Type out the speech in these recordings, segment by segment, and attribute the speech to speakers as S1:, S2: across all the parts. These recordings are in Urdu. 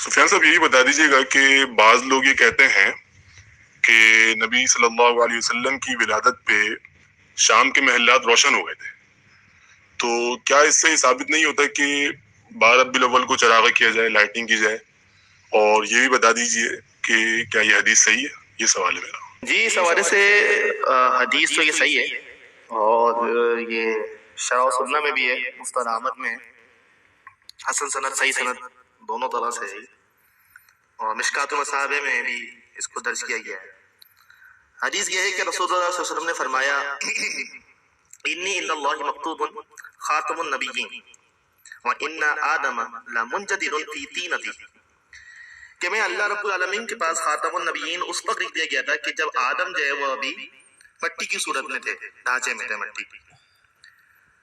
S1: سفیان صاحب یہی بتا دیجیے گا کہ بعض لوگ یہ کہتے ہیں کہ نبی صلی اللہ علیہ وسلم کی ولادت پہ شام کے محلات روشن ہو گئے تھے، تو کیا اس سے یہ ثابت نہیں ہوتا کہ 12 ربیع الاول کو چراغاں کیا جائے، لائٹنگ کی جائے؟ اور یہ بھی بتا دیجیے کہ کیا یہ حدیث صحیح ہے؟ یہ سوال ہے میرا
S2: جی۔ اس حوالے سے حدیث تو یہ صحیح ہے، اور یہ شرح و سنہ میں بھی ہے، مستند احمد میں حسن سند صحیح سند دونوں طرح سے ہے، اور مشکات المصابیح میں بھی اس کو درج کیا گیا ہے۔ حدیث یہ ہے کہ رسول اللہ صلی اللہ علیہ وسلم نے فرمایا انی عند اللہ مکتوب خاتم النبیین وان آدم لمنجدر فی طینتی، کہ میں اللہ رب العالمین کے پاس خاتم النبیین اس وقت لکھ دیا گیا تھا کہ جب آدم جو ہے وہ ابھی مٹی کی صورت میں تھے، ڈھانچے میں تھے مٹی کی۔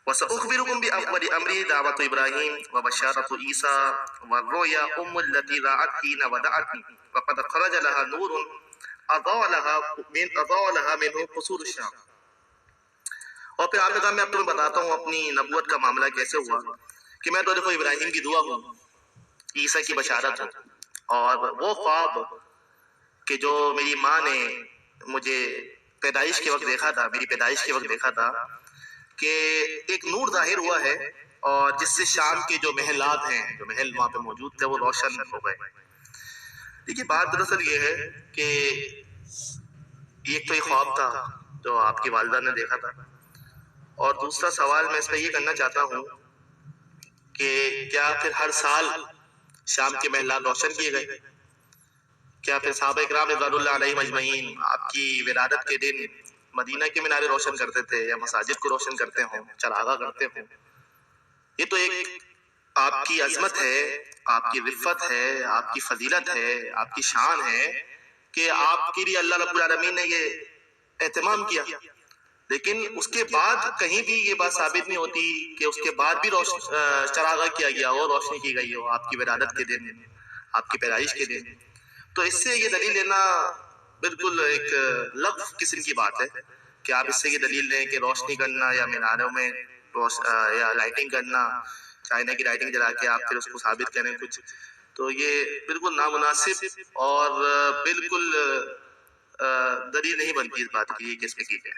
S2: وَسَأُخْبِرُكُمْ بِأَوَّلِ أَمْرِ دعوت ابراہیم وبشارت عیسیٰ والرؤیا ام التي رأت حين ودعتنی وقد خرج لها نور اضاء لها منه قصور الشام۔ اور پھر آپ نے کہا میں اب تمہیں بتاتا ہوں اپنی نبوت کا معاملہ کیسے ہوا، کہ میں تو دیکھو ابراہیم کی دعا ہوں، عیسیٰ کی بشارت ہوں، اور وہ خواب کہ جو میری ماں نے مجھے پیدائش کے وقت دیکھا تھا، میری پیدائش کے وقت دیکھا تھا کہ ایک نور ظاہر ہوا ہے، اور جس سے شام کے جو محلات ہیں، جو محل وہاں پہ موجود تھے، وہ روشن ہو گئے۔ دیکھیے بات دراصل یہ ہے کہ ایک تو یہ خواب تھا جو آپ کی والدہ نے دیکھا تھا، اور دوسرا سوال میں اس پہ یہ کرنا چاہتا ہوں کہ کیا پھر ہر سال شام کے محلات روشن کیے گئے؟ کیا پھر صحابہ اکرام رضوان اللہ علیہم اجمعین آپ کی ولادت کے دن مدینہ کے مینارے روشن کرتے تھے، یا مساجد کو روشن کرتے ہوں، چراغاں کرتے ہوں؟ یہ تو ایک آپ کی عظمت ہے، آپ کی رفت ہے، آپ کی فضیلت ہے، آپ کی شان ہے کہ آپ کے لیے اللہ رب العالمین نے یہ اہتمام کیا۔ لیکن اس کے بعد کہیں بھی یہ بات ثابت نہیں ہوتی کہ اس کے بعد بھی چراغاں کیا گیا ہو، روشنی کی گئی ہو آپ کی ولادت کے دن، آپ کی پیدائش کے دن۔ تو اس سے یہ دلیل لینا بالکل ایک لغو قسم کی بات ہے کہ آپ اس سے یہ دلیل لیں کہ روشنی کرنا یا میناروں میں یا لائٹنگ کرنا، چائنا کی لائٹنگ جلا کے آپ پھر اس کو ثابت کریں کچھ، تو یہ بالکل نامناسب اور بالکل دلیل نہیں بنتی اس بات کی کہ اس پہ کی جائے۔